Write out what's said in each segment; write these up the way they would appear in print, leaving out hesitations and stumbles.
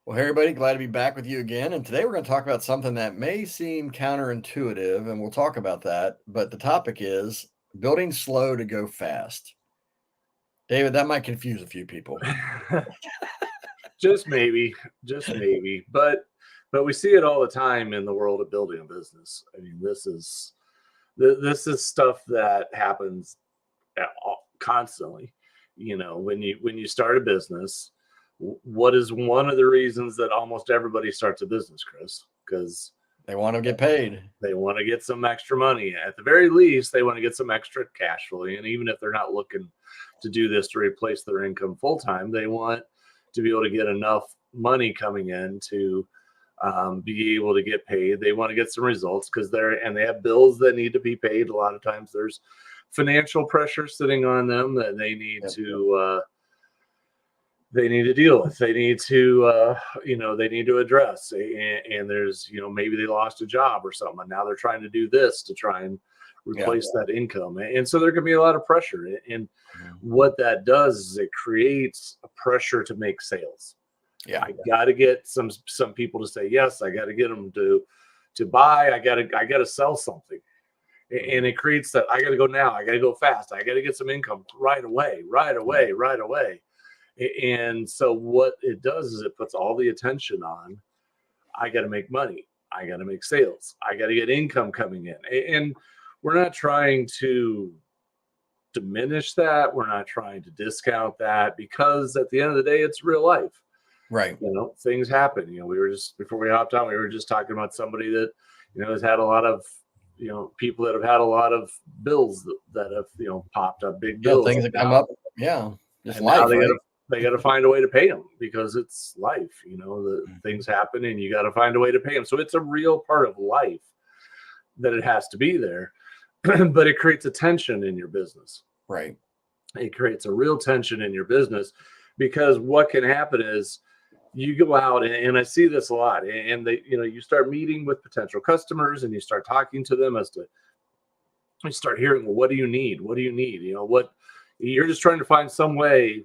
Well, hey, everybody, glad to be back with you again. And today we're going to talk about something that may seem counterintuitive, and we'll talk about that. But the topic is building slow to go fast. David, that might confuse a few people. Just maybe, just maybe, but we see it all the time in the world of building a business. I mean, this is stuff that happens constantly. When you start a business, what is one of the reasons that almost everybody starts a business, Chris? Because They want to get paid. they want to get some extra money. At the very least, they want to get some extra cash flow. And even if they're not looking to do this to replace their income full time, they want to be able to get enough money coming in to be able to get paid. They want to get some results because they have bills that need to be paid. A lot of times there's financial pressure sitting on them that they need to deal with. They need to address. And there's, maybe they lost a job or something, and now they're trying to do this to try and replace that income. And so there can be a lot of pressure. And what that does is it creates a pressure to make sales. I got to get some people to say yes. I got to get them to buy. I got to sell something. And it creates that I got to go now. I got to go fast. I got to get some income right away. And so what it does is it puts all the attention on, I got to make money. I got to make sales. I got to get income coming in. And we're not trying to diminish that. We're not trying to discount that, because at the end of the day, it's real life. Right. Things happen. We were just, before we hopped on, we were just talking about somebody that, has had a lot of, people that have had a lot of bills that have, popped up, big bills. Things that come up. Yeah. Just life, they got to find a way to pay them, because it's life. Things happen and you got to find a way to pay them. So it's a real part of life that it has to be there. But it creates a tension in your business. Right. It creates a real tension in your business, because what can happen is you go out, and I see this a lot, and you start meeting with potential customers, and you start talking to them you start hearing, well, what do you need? What do you need? You're just trying to find some way,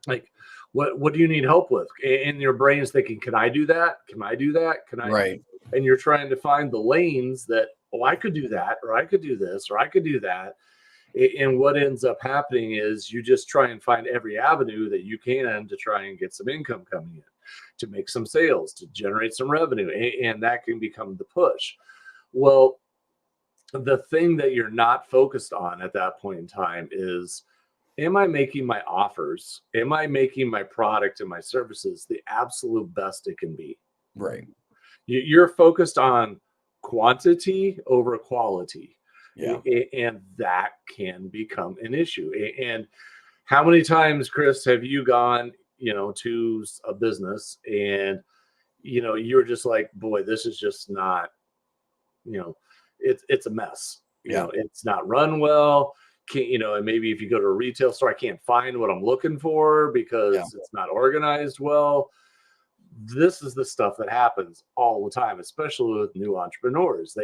like, what do you need help with? And your brain's thinking, can I do that? Can I do that? Can I? Right. And you're trying to find the lanes that, oh, I could do that, or I could do this, or I could do that. And what ends up happening is you just try and find every avenue that you can to try and get some income coming in, to make some sales, to generate some revenue. And that can become the push. Well, the thing that you're not focused on at that point in time is, am I making my offers? Am I making my product and my services the absolute best it can be? Right. You're focused on quantity over quality. Yeah. And that can become an issue. And how many times, Chris, have you gone, to a business and, you're just like, boy, this is just not, it's a mess. It's not run well. And maybe if you go to a retail store, I can't find what I'm looking for because it's not organized well. This is the stuff that happens all the time, especially with new entrepreneurs.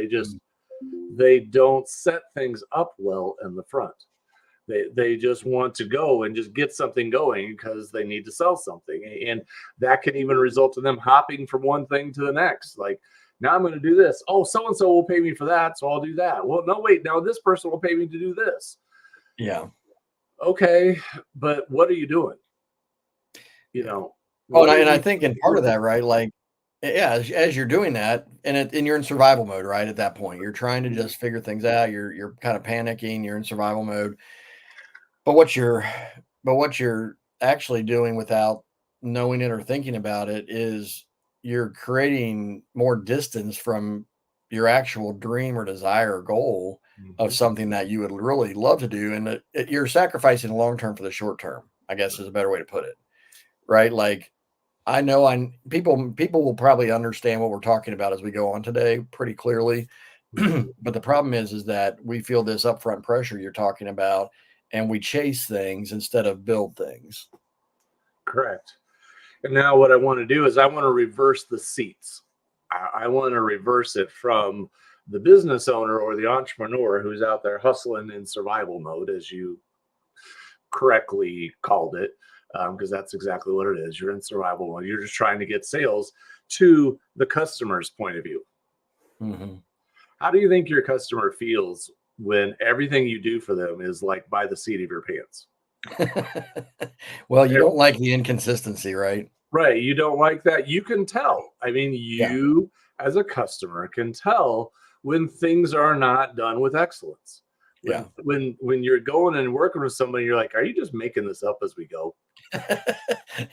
They don't set things up well in the front. They just want to go and just get something going because they need to sell something. And that can even result in them hopping from one thing to the next. Like, now I'm going to do this. Oh, so-and-so will pay me for that, so I'll do that. Well, no, wait, now this person will pay me to do this. Yeah. Okay, but what are you doing? I think in part of that, right, like, as you're doing that, and you're in survival mode, right? At that point, you're trying to just figure things out. You're kind of panicking. You're in survival mode. But what you're actually doing without knowing it or thinking about it is you're creating more distance from your actual dream or desire or goal of something that you would really love to do, and you're sacrificing the long term for the short term, I guess, is a better way to put it, right? Like, I know people will probably understand what we're talking about as we go on today pretty clearly. But the problem is that we feel this upfront pressure you're talking about, and we chase things instead of build things. Correct. And now what I want to do is I want to reverse the seats. I want to reverse it from the business owner or the entrepreneur who's out there hustling in survival mode, as you correctly called it, because that's exactly what it is. You're in survival mode. You're just trying to get sales to the customer's point of view. Mhm. How do you think your customer feels when everything you do for them is like by the seat of your pants? Well, you Eh, don't like the inconsistency, right? Right. You don't like that. You can tell. I mean, Yeah, you as a customer can tell when things are not done with excellence. yeah. When you're going and working with somebody, you're like, are you just making this up as we go?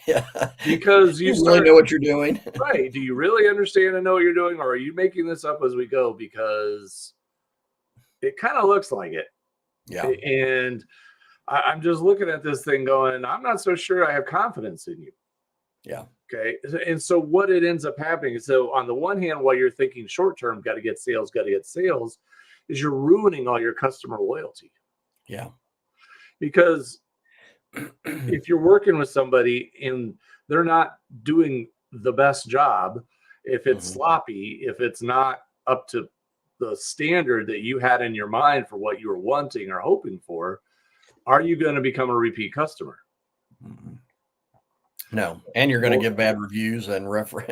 Yeah. Because you You really start know what you're doing. right. Do you really understand and know what you're doing, or are you making this up as we go? Because it kind of looks like it. Yeah, And I'm just looking at this thing going, I'm not so sure I have confidence in you. yeah. Okay. And so what it ends up happening is, so on the one hand, while you're thinking short term, got to get sales, is you're ruining all your customer loyalty. Yeah. Because if you're working with somebody and they're not doing the best job, if it's Mhm. sloppy, if it's not up to the standard that you had in your mind for what you were wanting or hoping for, are you going to become a repeat customer? Mhm. No, and you're gonna Well, give bad reviews and refer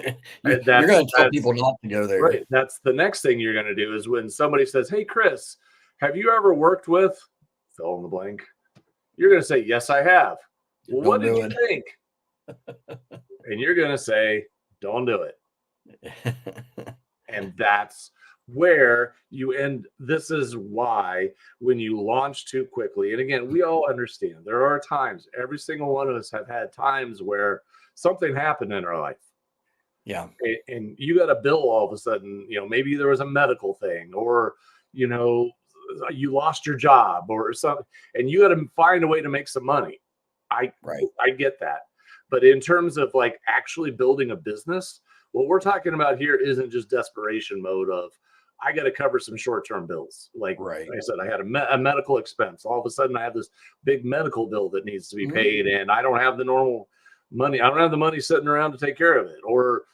you're that's gonna tell people not to go there. right. That's the next thing you're going to do is when somebody says, "Hey, Chris, have you ever worked with fill in the blank?" You're going to say, "Yes, I have." Well, what Don't did do you think? And you're going to say, "Don't do it." it. And that's where you end. This is why when you launch too quickly, and again, we all understand there are times, every single one of us have had times where something happened in our life. Yeah, And you got a bill all of a sudden, maybe there was a medical thing, or you know you lost your job or something, and you got to find a way to make some money. i right. I get that, but in terms of like actually building a business, what we're talking about here isn't just desperation mode of I got to cover some short-term bills. Like Right. I said, I had a medical expense. All of a sudden I have this big medical bill that needs to be Mhm. paid, and I don't have the normal money. I don't have the money sitting around to take care of it. Or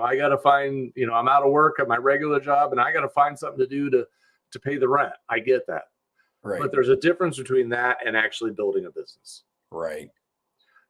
I got to find, I'm out of work at my regular job and I got to find something to do to pay the rent. I get that. But Right, there's a difference between that and actually building a business. right.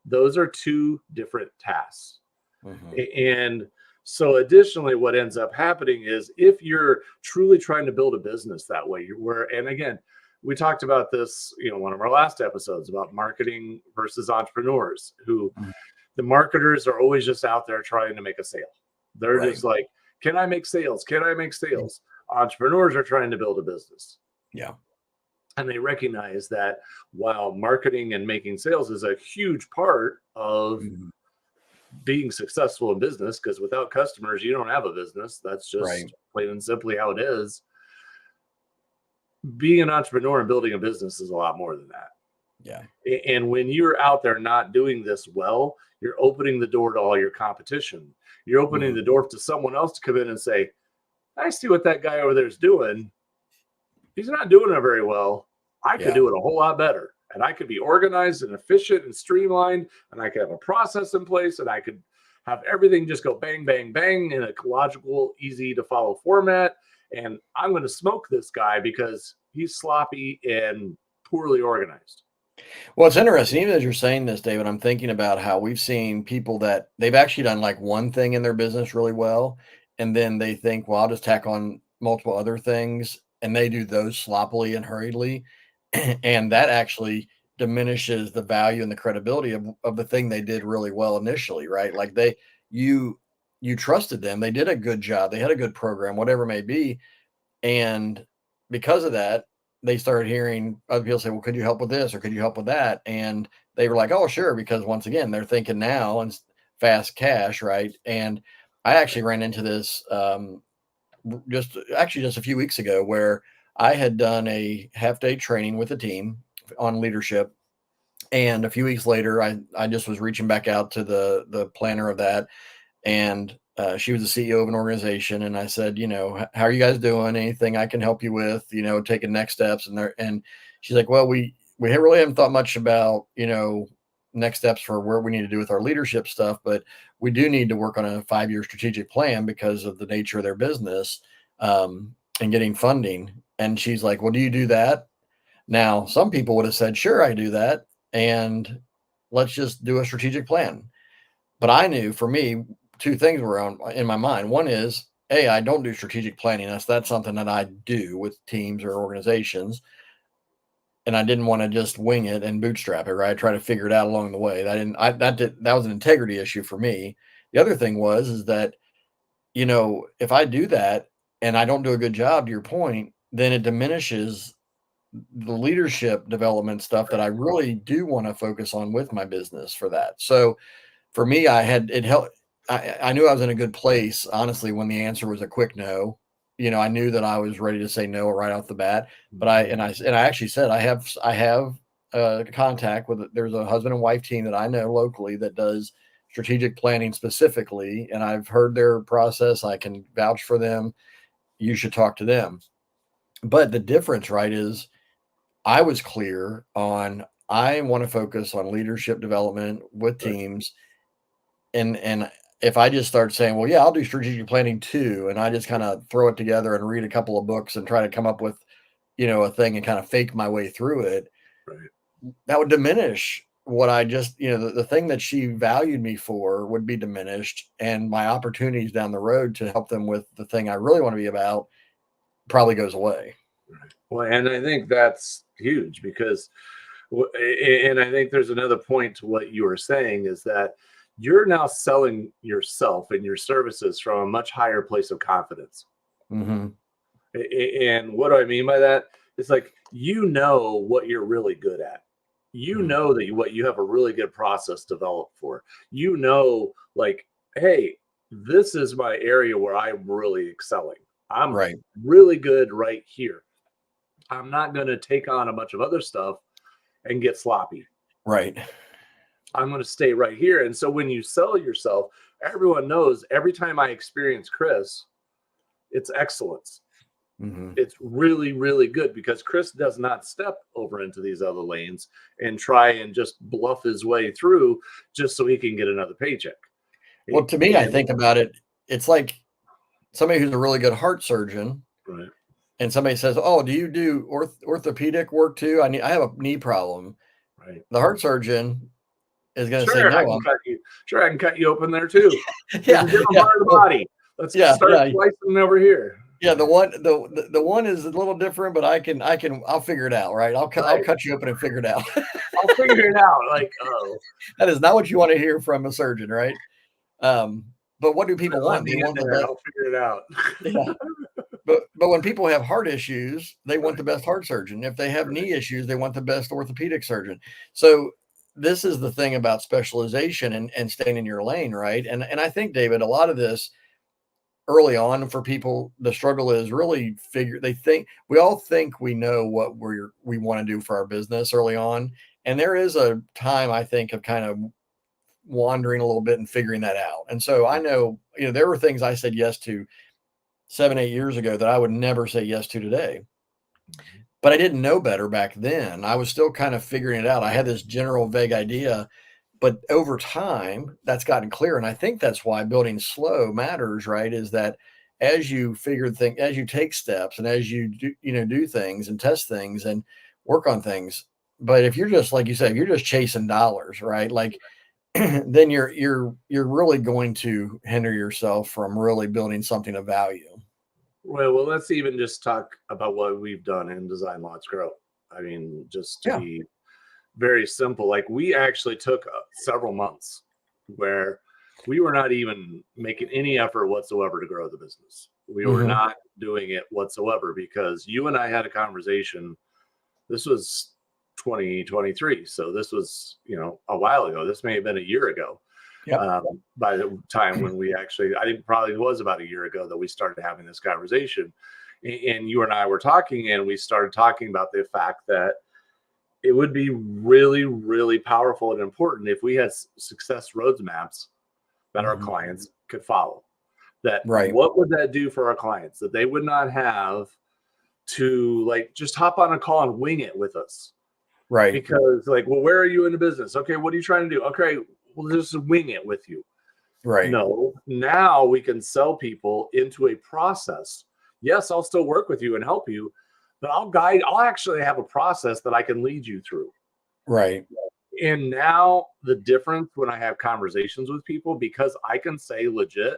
Those are two different tasks. Mhm. And so additionally, what ends up happening is if you're truly trying to build a business that way, and again, we talked about this, one of our last episodes about marketing versus entrepreneurs who Mhm. the marketers are always just out there trying to make a sale. They're Right. just like, can I make sales? Can I make sales? Entrepreneurs are trying to build a business. Yeah. And they recognize that while marketing and making sales is a huge part of Mhm. being successful in business, because without customers, you don't have a business. That's Right. just plain and simply how it is. Being an entrepreneur and building a business is a lot more than that. Yeah. And when you're out there not doing this well, you're opening the door to all your competition. You're opening Mhm. the door to someone else to come in and say, I see what that guy over there is doing. He's not doing it very well. I could Yeah. do it a whole lot better. And I could be organized and efficient and streamlined. And I could have a process in place. And I could have everything just go bang, bang, bang in a logical, easy to follow format. And I'm going to smoke this guy because he's sloppy and poorly organized. Well, it's interesting. Even as you're saying this, David, I'm thinking about how we've seen people that they've actually done like one thing in their business really well, and then they think, well, I'll just tack on multiple other things, and they do those sloppily and hurriedly, and that actually diminishes the value and the credibility of the thing they did really well initially, right? Like you you trusted them, they did a good job, they had a good program, whatever it may be, and because of that, they started hearing other people say, "Well, could you help with this or could you help with that?" And they were like, "Oh, sure," because once again, they're thinking now and fast cash, right? And I actually ran into this just a few weeks ago where I had done a half day training with a team on leadership, and a few weeks later, I just was reaching back out to the planner of that, and she was the CEO of an organization. And I said, how are you guys doing? Anything I can help you with? Taking next steps. And she's like, well, we really haven't thought much about next steps for where we need to do with our leadership stuff, but we do need to work on a 5-year strategic plan because of the nature of their business and getting funding. And she's like, well, do you do that? Now, some people would have said, sure, I do that. And let's just do a strategic plan. But I knew for me, two things were in my mind. One is, A, I don't do strategic planning. That's something that I do with teams or organizations. And I didn't want to just wing it and bootstrap it, right? I try to figure it out along the way. That was an integrity issue for me. The other thing is that, if I do that and I don't do a good job, to your point, then it diminishes the leadership development stuff that I really do want to focus on with my business for that. So for me, I had it helped. I knew I was in a good place, honestly, when the answer was a quick no. I knew that I was ready to say no right off the bat. But I actually said I have contact with, there's a husband and wife team that I know locally that does strategic planning specifically, and I've heard their process. I can vouch for them. You should talk to them. But the difference, right, is I was clear on, I want to focus on leadership development with Right. teams. And if I just start saying, well, yeah, I'll do strategic planning too, and I just kind of throw it together and read a couple of books and try to come up with, a thing and kind of fake my way through it, Right. that would diminish what I just, the thing that she valued me for would be diminished. And my opportunities down the road to help them with the thing I really want to be about probably goes away. Right. Well, and I think that's huge because, and I think there's another point to what you were saying is that you're now selling yourself and your services from a much higher place of confidence. Mm-hmm. And what do I mean by that? It's like, what you're really good at. You Mm-hmm. know that what you have a really good process developed for. Like, hey, this is my area where I'm really excelling. I'm Right. really good right here. I'm not going to take on a bunch of other stuff and get sloppy. Right. I'm going to stay right here. And so when you sell yourself, everyone knows every time I experience Chris, it's excellence. Mm-hmm. It's really, really good because Chris does not step over into these other lanes and try and just bluff his way through just so he can get another paycheck. Well, to me, I And think about it, it's like somebody who's a really good heart surgeon, right, and somebody says, "Oh, do you do orthopedic work too? I have a knee problem." right. The heart surgeon is going to say, Sure, I "No, can cut you. Sure, I can cut you open there too. Here's yeah, a different yeah, part of the well, body. Let's yeah, start yeah, slicing over here. yeah." The one is a little different, but I'll figure it out, right? I'll Right. cut you open and figure it out. I'll figure it out. Like, oh, That is not what you want to hear from a surgeon, right? Um, but what do people let want? me They in want the there. best. I'll figure it out. Yeah. But when people have heart issues, they want Right. the best heart surgeon. If they have Right. knee issues, they want the best orthopedic surgeon. So this is the thing about specialization and staying in your lane, right? And I think, David, a lot of this early on for people, the struggle is really we all think we know what we want to do for our business early on. And there is a time, I think, of kind of wandering a little bit and figuring that out. And so I know, there were things I said yes to 7, 8 years ago that I would never say yes to today. Mhm. But I didn't know better back then. I was still kind of figuring it out. I had this general vague idea, but over time that's gotten clear. And I think that's why building slow matters, right? Is that as you take steps and as you do things and test things and work on things. But if you're just, like you said, if you're just chasing dollars, right? Like then you're really going to hinder yourself from really building something of value. Well, let's even just talk about what we've done in Design Lots Grow. I mean, just to Yeah. be very simple, like we actually took several months where we were not even making any effort whatsoever to grow the business. We were Mhm. not doing it whatsoever because you and I had a conversation. This was 2023. So this was, a while ago. This may have been a year ago. Yep. By the time when we actually, I think probably it was about a year ago that we started having this conversation. And you and I were talking, and we started talking about the fact that it would be really, really powerful and important if we had success roadmaps that our Mhm. clients could follow. That Right. what would that do for our clients? That they would not have to like just hop on a call and wing it with us. Right. Because like, well, where are you in the business? Okay, what are you trying to do? Okay, well, just wing it with you. Right. No, now we can sell people into a process. Yes, I'll still work with you and help you, but I'll actually have a process that I can lead you through. Right. And now the difference when I have conversations with people, because I can say legit,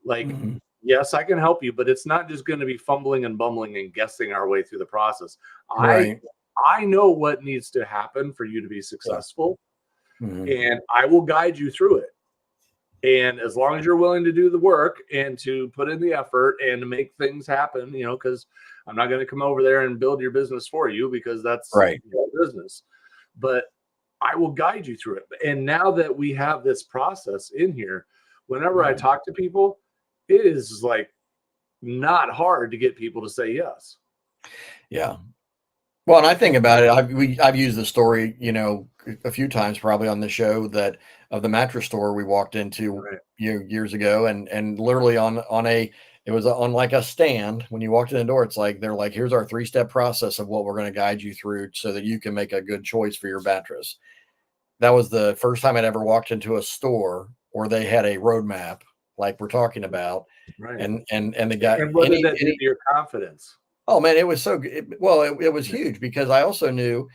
like, Mhm. yes, I can help you, but it's not just going to be fumbling and bumbling and guessing our way through the process. I Right. I know what needs to happen for you to be Yeah. successful, Mhm. and I will guide you through it. And as long as you're willing to do the work and to put in the effort and to make things happen, because I'm not going to come over there and build your business for you, because that's Right. your business. But I will guide you through it. And now that we have this process in here, whenever I Yeah. talk to people, it is like not hard to get people to say yes. Yeah. Well, and I think about it, I've used the story, a few times probably on the show that of the mattress store we walked into, Right. years ago, and literally on a it was on like a stand. When you walked in the door, it's like they're like, here's our 3-step process of what we're going to guide you through so that you can make a good choice for your mattress. That was the first time I'd ever walked into a store where they had a roadmap like we're talking about, Right. and the guy And what did that do to your confidence? oh man, it was so good. Well, it was Yeah. huge because I also knew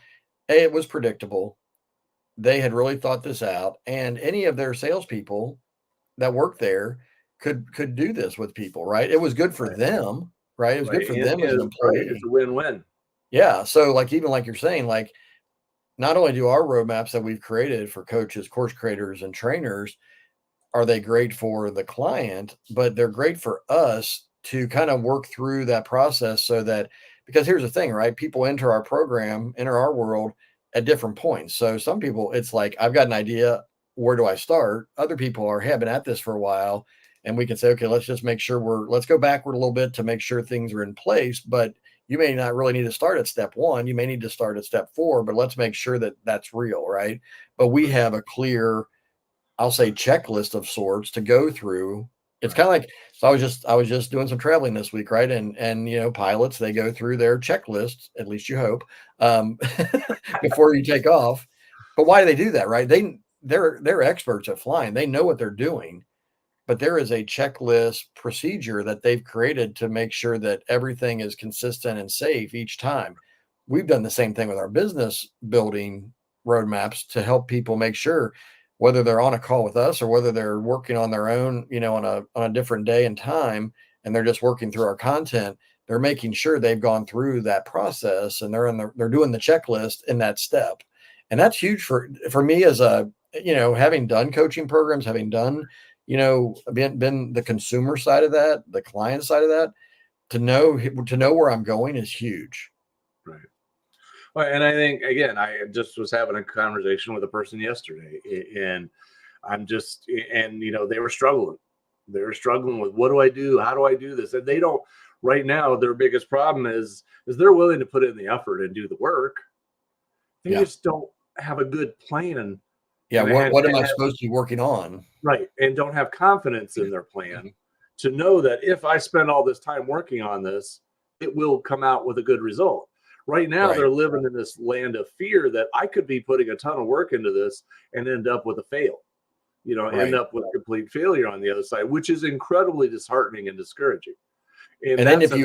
A, it was predictable. They had really thought this out, and any of their salespeople that worked there could do this with people, right? It was good for Right. them, right? It was good Right. for And them as an is right. It's a employee. win-win. Yeah. So, like, even like you're saying, like, not only do our roadmaps that we've created for coaches, course creators, and trainers are they great for the client, but they're great for us to kind of work through that process so that because here's the thing, right? People enter our program, enter our world at different points. So some people, it's like, I've got an idea. Where do I start? Other people are have been at this for a while. And we can say, okay, let's just make sure let's go backward a little bit to make sure things are in place. But you may not really need to start at step 1. You may need to start at step 4, but let's make sure that that's real, right? But we Right. have a clear I'll say checklist of sorts to go through. It's Right. kind of like so I was just doing some traveling this week, right? And pilots they go through their checklist, at least you hope, um, before you take off. But why do they do that, right? They're experts at flying. They know what they're doing, but there is a checklist procedure that they've created to make sure that everything is consistent and safe each time. We've done the same thing with our business building roadmaps to help people make sure whether they're on a call with us or whether they're working on their own, on a different day and time, and they're just working through our content, they're making sure they've gone through that process and they're doing the checklist in that step. And that's huge for me as a, having done coaching programs, having done been the consumer side of that, the client side of that, to know where I'm going is huge. Right. Well, and I think again, I just was having a conversation with a person yesterday, and I'm just, and they were struggling. They were struggling with what do I do? How do I do this? And they don't. Right now, their biggest problem is they're willing to put in the effort and do the work. They Yeah. just don't have a good plan, Yeah. and What am I supposed to be working on? right, and don't have confidence in their plan to know that if I spend all this time working on this, it will come out with a good result. Right now, Right. they're living in this land of fear that I could be putting a ton of work into this and end up with a fail, end Right. up with complete failure on the other side, which is incredibly disheartening and discouraging. And And then that's unfortunately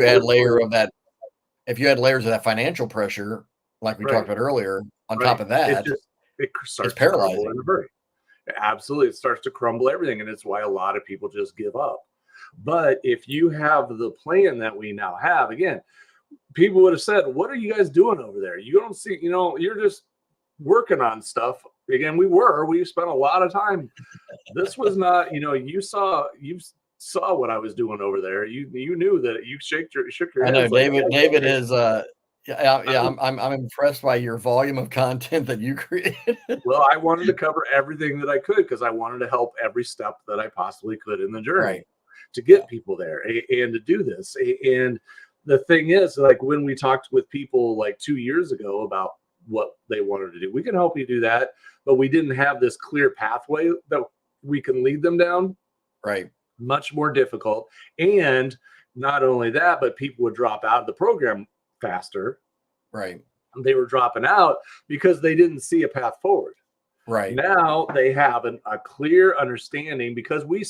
if you add layers of that financial pressure, like we talked right, about earlier, on top right. of It that, just it it's starts to crumble in paralyzing. a hurry. Absolutely, it starts to crumble everything, and it's why a lot of people just give up. But if you have the plan that we now have, again, people would have said, "What are you guys doing over there? You don't see, you're just working on stuff." Again, we spent a lot of time. This was not, you saw what I was doing over there. You knew that you shook your I know heads like, David. yeah, David is yeah, I yeah. was I'm impressed by your volume of content that you created. well, I wanted to cover everything that I could because I wanted to help every step that I possibly could in the journey Right. to Yeah. get people there and to do this. And the thing is, like when we talked with people like 2 years ago about what they wanted to do, we can help you do that, but we didn't have this clear pathway that we can lead them down. Right. Much more difficult. And not only that, but people would drop out of the program faster. Right. They were dropping out because they didn't see a path forward. Right. Now they have a clear understanding because we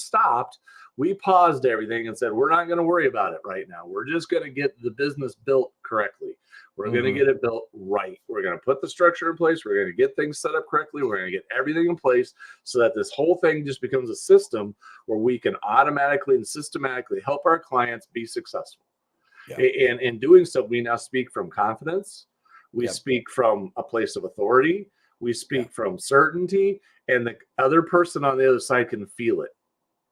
paused everything and said, we're not going to worry about it right now. We're just going to get the business built correctly. We're going to get it built right. We're going to put the structure in place. We're going to get things set up correctly. We're going to get everything in place so that this whole thing just becomes a system where we can automatically and systematically help our clients be successful. Yeah. And in doing so, we now speak from confidence. We speak from a place of authority. We speak from certainty, and the other person on the other side can feel it.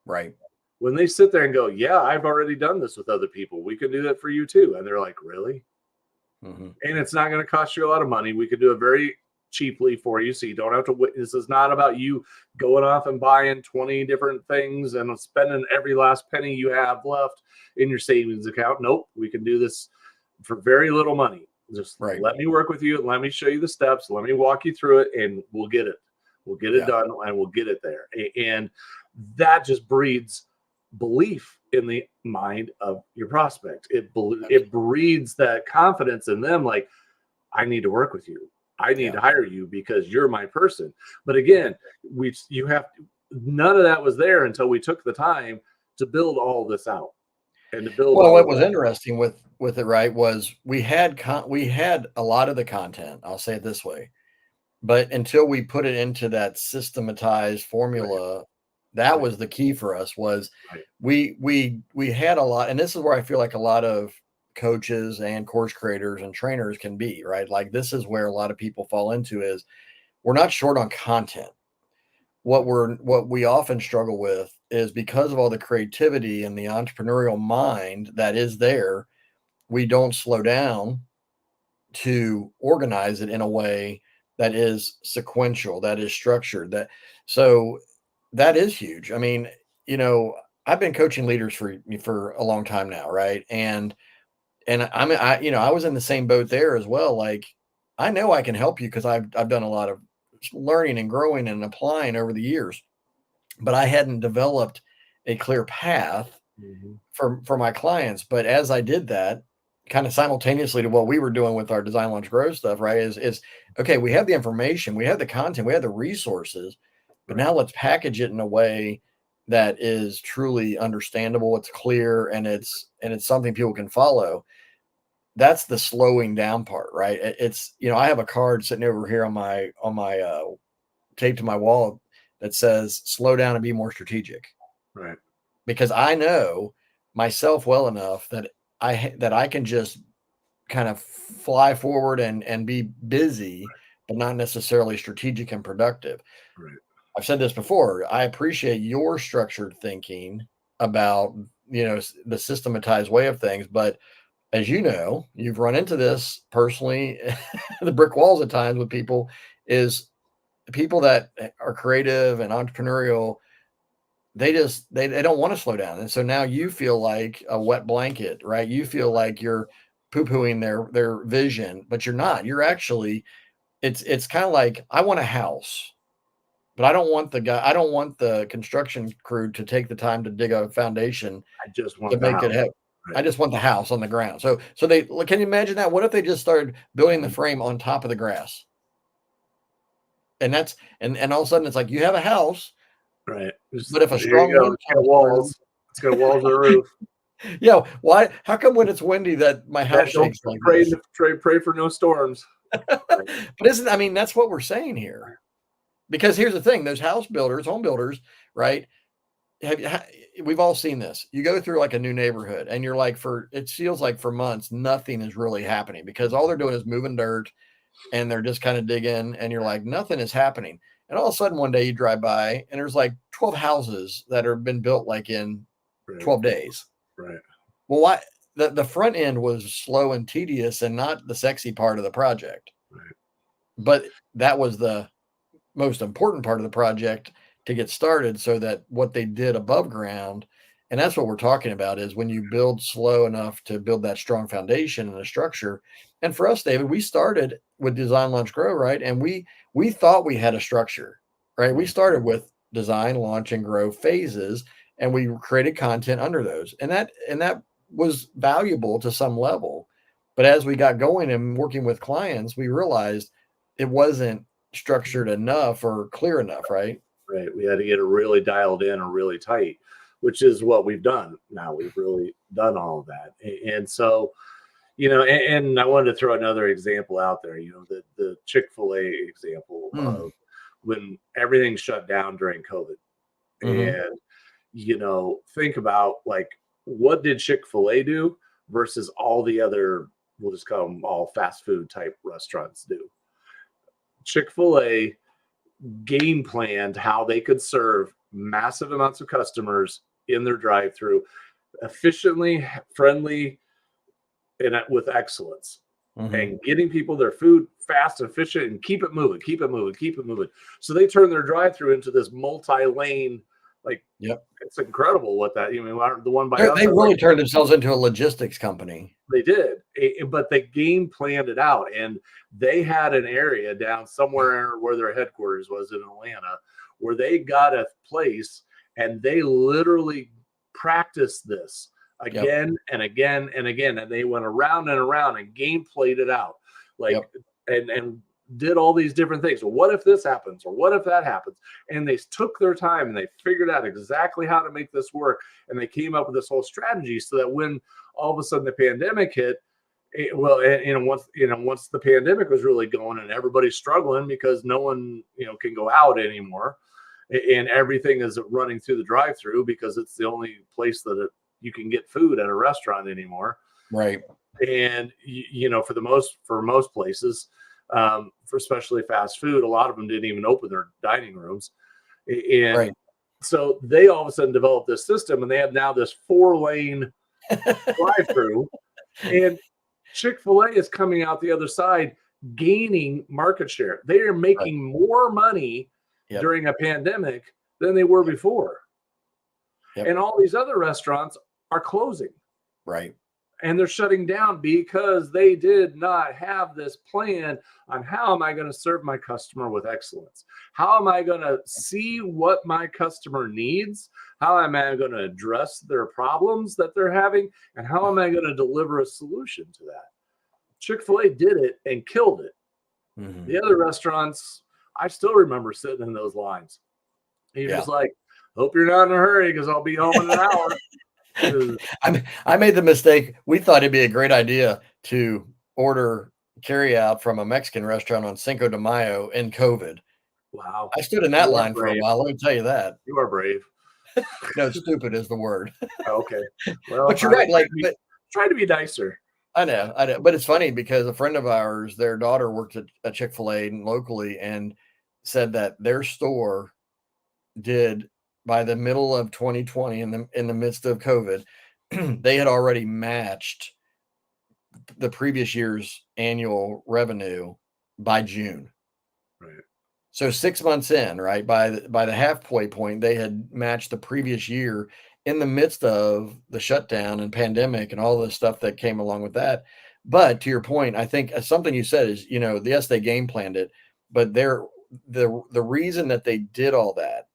Right. When they sit there and go, yeah, I've already done this with other people. We can do that for you too. And they're like, really? And it's not going to cost you a lot of money. We could do it very cheaply for you. So you don't have to, this is not about you going off and buying 20 different things and spending every last penny you have left in your savings account. Nope. We can do this for very little money. Just let me work with you. Let me show you the steps. Let me walk you through it, and we'll get it. We'll get it done, and we'll get it there. And that just breeds belief in the mind of your prospect. It breeds that confidence in them. Like, I need to work with you. I need to hire you because you're my person. But again, none of that was there until we took the time to build all this out. And to build. Well, what was interesting with it, right, was we had a lot of the content. I'll say it this way, but until we put it into that systematized formula, that was the key for us. Was we had a lot, and this is where I feel like a lot of coaches and course creators and trainers can be, right. Like, this is where a lot of people fall into is we're not short on content. What we often struggle with is because of all the creativity and the entrepreneurial mind that is there, we don't slow down to organize it in a way that is sequential, that is structured. So that is huge. I mean, I've been coaching leaders for a long time now, right? And I was in the same boat there as well. Like, I know I can help you because I've done a lot of learning and growing and applying over the years, but I hadn't developed a clear path for my clients. But as I did that, kind of simultaneously to what we were doing with our design, launch, grow stuff, right, is okay, we have the information, we have the content, we have the resources, but now let's package it in a way that is truly understandable, it's clear, and it's something people can follow. That's the slowing down part, right? It's, I have a card sitting over here on my taped to my wall that says slow down and be more strategic. Right. Because I know myself well enough that I can just kind of fly forward and be busy, but not necessarily strategic and productive. Right. I've said this before. I appreciate your structured thinking about, the systematized way of things, but as you know, you've run into this personally, the brick walls at times with people, is people that are creative and entrepreneurial. They don't want to slow down. And so now you feel like a wet blanket, right? You feel like you're poo-pooing their vision, but you're not. You're actually, it's kind of like, I want a house, but I don't want the construction crew to take the time to dig a foundation. I just want to make it happen. I just want the house on the ground. So can you imagine that? What if they just started building the frame on top of the grass? And and all of a sudden it's like, you have a house, right? But if a strong wind comes walls, it's got walls on the roof. Yeah. Why? How come when it's windy that my house shakes like this? Pray for no storms. But that's what we're saying here. Because here's the thing: those home builders, right? We've all seen this. You go through like a new neighborhood and you're like, it feels like for months, nothing is really happening because all they're doing is moving dirt and they're just kind of digging and you're like, nothing is happening. And all of a sudden one day you drive by and there's like 12 houses that have been built like in 12 days. Right. Well, why? The front end was slow and tedious and not the sexy part of the project. Right. But that was the most important part of the project to get started, so that what they did above ground, and that's what we're talking about, is when you build slow enough to build that strong foundation and a structure. And for us, David, we started with design, launch, grow, right? And we thought we had a structure, right? We started with design, launch, and grow phases, and we created content under those. And that was valuable to some level. But as we got going and working with clients, we realized it wasn't structured enough or clear enough, right? Right. We had to get it really dialed in or really tight, which is what we've done. Now we've really done all of that. And so, and I wanted to throw another example out there, the Chick-fil-A example Mm. of when everything shut down during COVID. Hmm. And, think about like what did Chick-fil-A do versus all the other, we'll just call them all fast food type restaurants do. Chick-fil-A game planned how they could serve massive amounts of customers in their drive-through efficiently, friendly, and with excellence, Hmm. and getting people their food fast, efficient, and keep it moving, keep it moving, keep it moving. So they turn their drive-through into this multi-lane, like Yep. it's incredible what that. The one by us, They that's like really turned themselves into a logistics company. they did, but they game planned it out, and they had an area down somewhere where their headquarters was in Atlanta, where they got a place, and they literally practiced this Yep. again and again and again, and they went around and around and game played it out, like Yep. and did all these different things. Well, what if this happens, or what if that happens? And they took their time and they figured out exactly how to make this work, and they came up with this whole strategy so that when all of a sudden the pandemic hit, once the pandemic was really going and everybody's struggling because no one can go out anymore, and everything is running through the drive-through because it's the only place that you can get food at a restaurant anymore. Right. And for most places, for especially fast food, a lot of them didn't even open their dining rooms. And Right. so they all of a sudden developed this system, and they have now this 4-lane drive-through, and Chick-fil-A is coming out the other side gaining market share. They are Right. making more money Yep. during a pandemic than they were before. Yep. And all these other restaurants are closing, Right. and they're shutting down because they did not have this plan on how am I going to serve my customer with excellence? How am I going to see what my customer needs? How am I going to address their problems that they're having? And how am I going to deliver a solution to that? Chick-fil-A did it and killed it. The Hmm. other restaurants, I still remember sitting in those lines. You're Yeah. just like, hope you're not in a hurry because I'll be home in an hour. 'Cause- I made the mistake. We thought it'd be a great idea to order carry out from a Mexican restaurant on Cinco de Mayo in COVID. Wow, I stood in that you are line for a brave. while, let me tell you that. You are brave. No, stupid is the word. Okay. Well, But you're I was right, like, but trying to be nicer. I know, but it's funny because a friend of ours, their daughter worked at a Chick-fil-A locally and said that their store did by the middle of 2020 in the midst of COVID, they had already matched the previous year's annual revenue by June. Right. So 6 months in, right, by the halfway point, they had matched the previous year in the midst of the shutdown and pandemic and all the stuff that came along with that. But to your point, I think something you said is, yes, they game planned it, but the reason that they did all that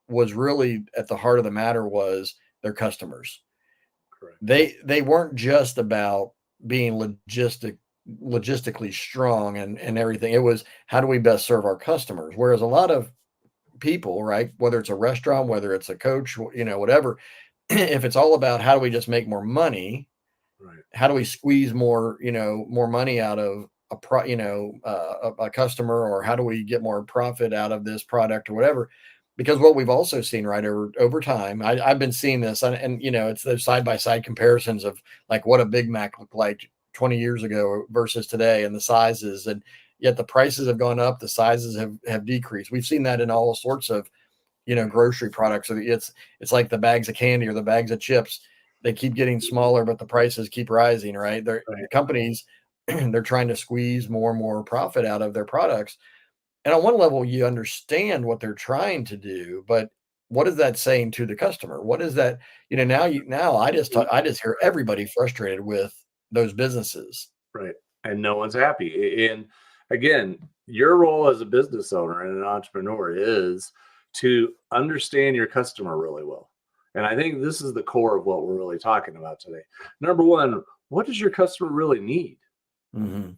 was really at the heart of the matter was their customers. Correct. They weren't just about being logistically strong and everything. It was how do we best serve our customers? Whereas a lot of people, right, whether it's a restaurant, whether it's a coach, whatever, if it's all about how do we just make more money, Right. how do we squeeze more money out of a customer, or how do we get more profit out of this product or whatever? Because what we've also seen, right, over time, I've been seeing this, and it's those side by side comparisons of like what a Big Mac looked like 20 years ago versus today, and the sizes, and yet the prices have gone up, the sizes have decreased. We've seen that in all sorts of grocery products. So it's like the bags of candy or the bags of chips. They keep getting smaller, but the prices keep rising, right? The Right. companies, they're trying to squeeze more and more profit out of their products. And on one level, you understand what they're trying to do, but what is that saying to the customer? What is that? Now I just hear everybody frustrated with those businesses. Right. And no one's happy. And again, your role as a business owner and an entrepreneur is to understand your customer really well. And I think this is the core of what we're really talking about today. Number one, what does your customer really need? Hmm.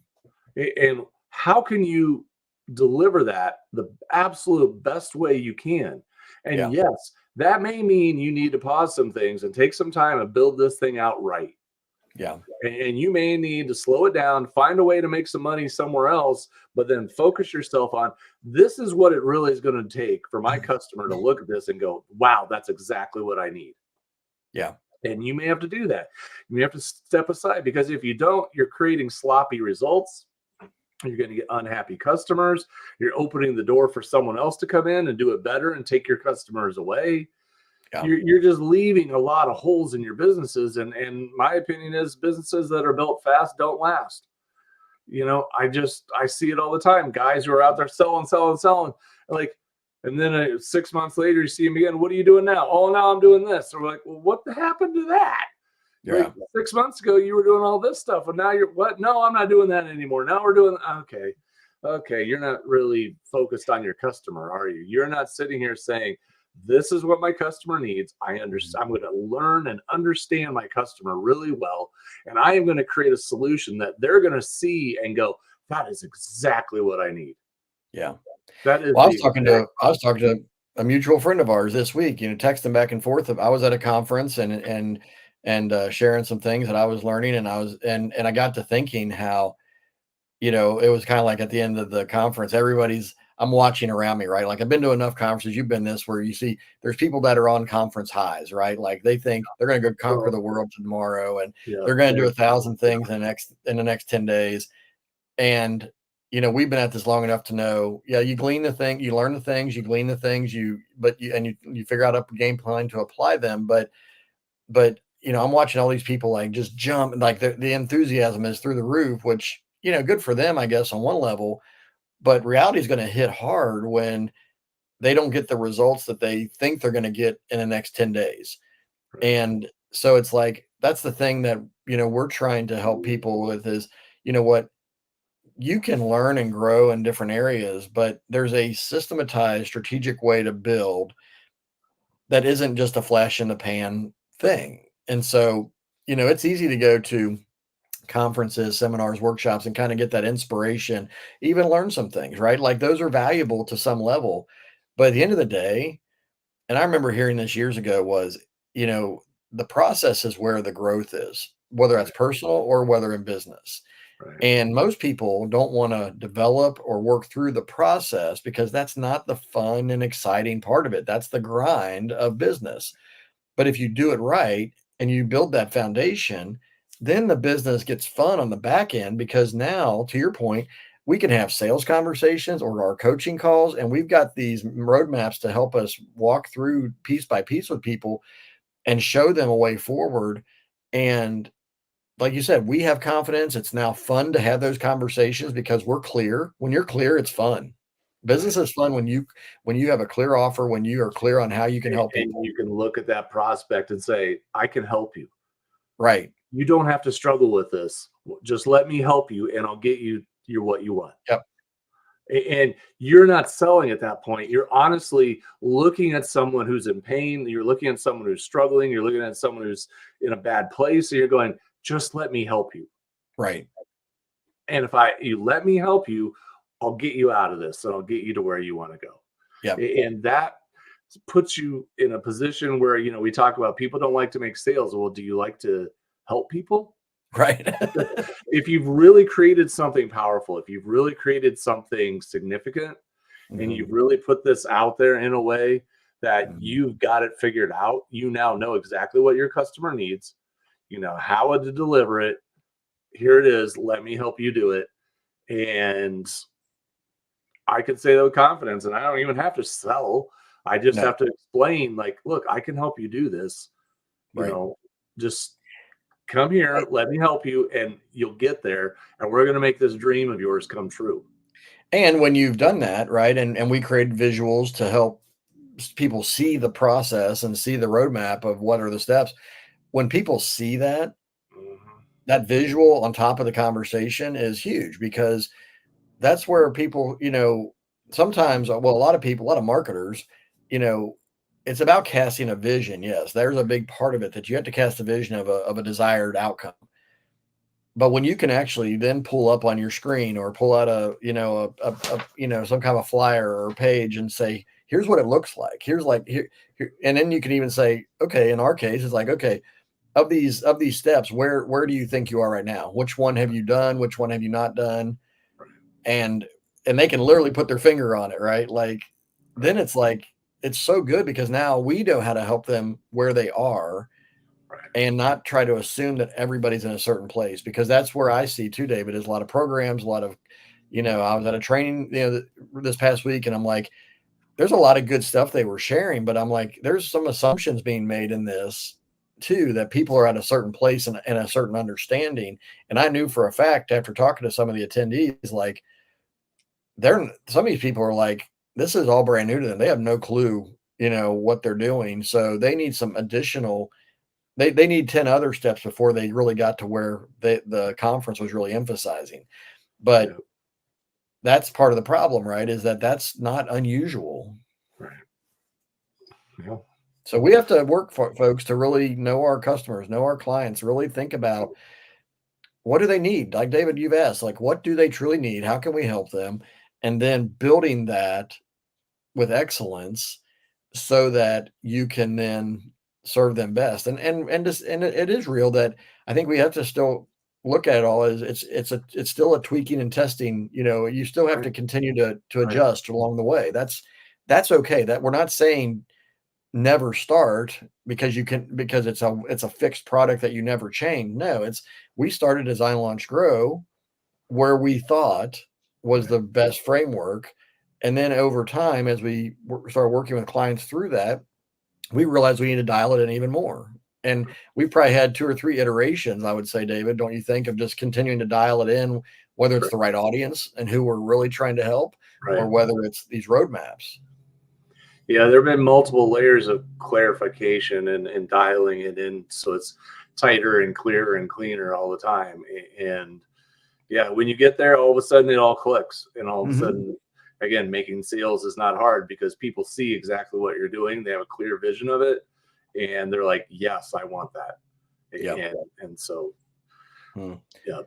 And how can you deliver that the absolute best way you can? And Yeah. yes, that may mean you need to pause some things and take some time and build this thing out right. Yeah. And you may need to slow it down, find a way to make some money somewhere else, but then focus yourself on this is what it really is going to take for my customer to look at this and go, wow, that's exactly what I need. Yeah. And you may have to do that. You may have to step aside, because if you don't, you're creating sloppy results. You're going to get unhappy customers. You're opening the door for someone else to come in and do it better and take your customers away. Yeah. You're just leaving a lot of holes in your businesses. And my opinion is businesses that are built fast don't last. I see it all the time. Guys who are out there selling, like, and then 6 months later, you see them again. What are you doing now? Oh, now I'm doing this. Or we're like, well, what happened to that? Yeah. Like 6 months ago, you were doing all this stuff, and now you're what? No, I'm not doing that anymore. Now we're doing okay. You're not really focused on your customer, are you? You're not sitting here saying, this is what my customer needs. I understand. I'm going to learn and understand my customer really well, and I am going to create a solution that they're going to see and go, that is exactly what I need. Yeah. That is Well, the exact. I was talking to a mutual friend of ours this week, texting back and forth. I was at a conference and sharing some things that I was learning, and I got to thinking how, it was kind of like at the end of the conference, I'm watching around me, right? Like I've been to enough conferences, you've been this, where you see there's people that are on conference highs, right? Like they think they're going to go conquer the world tomorrow, and Yeah, they're going to do 1,000 things in the next 10 days. And, we've been at this long enough to know, yeah, you learn the things, you glean the things, you figure out a game plan to apply them. But, I'm watching all these people like just jump, and like the enthusiasm is through the roof, which, good for them, I guess, on one level. But reality is going to hit hard when they don't get the results that they think they're going to get in the next 10 days. right. And so it's like, that's the thing that, we're trying to help people with is, what you can learn and grow in different areas, but there's a systematized strategic way to build that isn't just a flash in the pan thing. And so, it's easy to go to conferences, seminars, workshops, and kind of get that inspiration, even learn some things, right? Like those are valuable to some level. But at the end of the day, and I remember hearing this years ago, was, you know, the process is where the growth is, whether that's Right. personal or whether in business. Right. And most people don't want to develop or work through the process because that's not the fun and exciting part of it. That's the grind of business. But if you do it right and you build that foundation, then the business gets fun on the back end because now, to your point, we can have sales conversations or our coaching calls, and we've got these roadmaps to help us walk through piece by piece with people and show them a way forward. And like you said, we have confidence. It's now fun to have those conversations because we're clear. When you're clear, it's fun. Right. Business is fun when you have a clear offer, when you are clear on how you can help And people. you can look at that prospect and say, I can help you. Right. You don't have to struggle with this. Just let me help you and I'll get you your what you want. Yep. And you're not selling at that point. You're honestly looking at someone who's in pain. You're looking at someone who's struggling. You're looking at someone who's in a bad place. And you're going, just let me help you. Right. And if you let me help you, I'll get you out of this and I'll get you to where you want to go. Yep. And that puts you in a position where, we talk about people don't like to make sales. Well, do you like to help people? Right. If you've really created something powerful, if you've really created something significant, and Mhm. you've really put this out there in a way that Mhm. you've got it figured out, you now know exactly what your customer needs, you know how to deliver it. Here it is. Let me help you do it. And I can say that with confidence, and I don't even have to sell. I just No. have to explain, like, look, I can help you do this. You Right. know, just come here, let me help you, and you'll get there. And we're going to make this dream of yours come true. And when you've done that, right, and we create visuals to help people see the process and see the roadmap of what are the steps. When people see that, Mhm. that visual on top of the conversation is huge because that's where people, sometimes, well, a lot of people, a lot of marketers, you know, it's about casting a vision. Yes, there's a big part of it that you have to cast a vision of a desired outcome. But when you can actually then pull up on your screen or pull out some kind of flyer or page and say, here's what it looks like. Here's like here, and then you can even say, okay, in our case, it's like, okay, of these steps, where do you think you are right now? Which one have you done? Which one have you not done? And they can literally put their finger on it, right? Like then it's like it's so good because now we know how to help them where they are and not try to assume that everybody's in a certain place, because that's where I see too, David, is a lot of programs, a lot of, I was at a training, this past week, and I'm like, there's a lot of good stuff they were sharing, but I'm like, there's some assumptions being made in this too, that people are at a certain place and a certain understanding. And I knew for a fact after talking to some of the attendees, like some of these people are like, this is all brand new to them. They have no clue, what they're doing. So they need some additional, they need 10 other steps before they really got to where the conference was really emphasizing. But that's part of the problem, right? Is that that's not unusual. Right. Yeah. So we have to work for folks to really know our customers, know our clients, really think about what do they need? Like David, you've asked, like, what do they truly need? How can we help them? And then building that with excellence so that you can then serve them best. And it is real that I think we have to still look at it all as it's still a tweaking and testing. You still have to continue to adjust along the way. That's okay. That we're not saying never start because it's a fixed product that you never change. No, we started Design Launch Grow where we thought was the best framework. And then over time, as we started working with clients through that, we realized we need to dial it in even more. And we probably had 2 or 3 iterations, I would say, David, don't you think, of just continuing to dial it in, whether it's the right audience and who we're really trying to help, or whether it's these roadmaps. Yeah, there have been multiple layers of clarification and dialing it in so it's tighter and clearer and cleaner all the time. And yeah, when you get there, all of a sudden it all clicks. And all of a sudden, again, making sales is not hard because people see exactly what you're doing. They have a clear vision of it. And they're like, yes, I want that. Yeah. And so, yeah.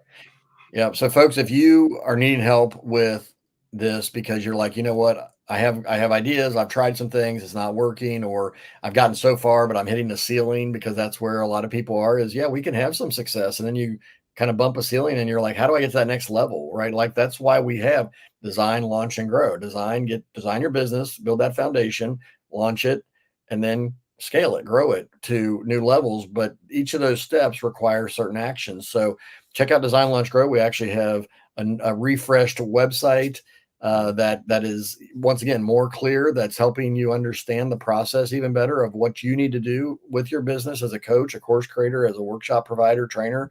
Yeah. So folks, if you are needing help with this because you're like, you know what, I have ideas, I've tried some things, it's not working, or I've gotten so far, but I'm hitting the ceiling, because that's where a lot of people are, is we can have some success. And then you kind of bump a ceiling and you're like, how do I get to that next level? Right. Like that's why we have design, launch, and grow. Design your business, build that foundation, launch it, and then scale it, grow it to new levels. But each of those steps require certain actions. So check out Design, Launch, Grow. We actually have a refreshed website that is, once again, more clear, that's helping you understand the process even better of what you need to do with your business as a coach, a course creator, as a workshop provider, trainer.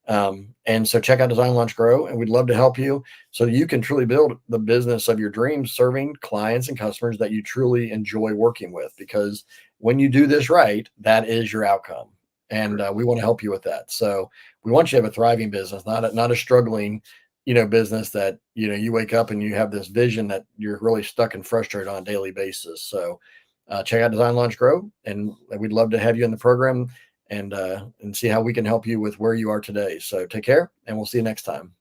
And so check out Design, Launch, Grow, and we'd love to help you so you can truly build the business of your dreams, serving clients and customers that you truly enjoy working with. Because when you do this right, that is your outcome. And we want to help you with that. So we want you to have a thriving business, not a struggling, business that, you wake up and you have this vision that you're really stuck and frustrated on a daily basis. So check out Design, Launch, Grow, and we'd love to have you in the program and see how we can help you with where you are today. So take care, and we'll see you next time.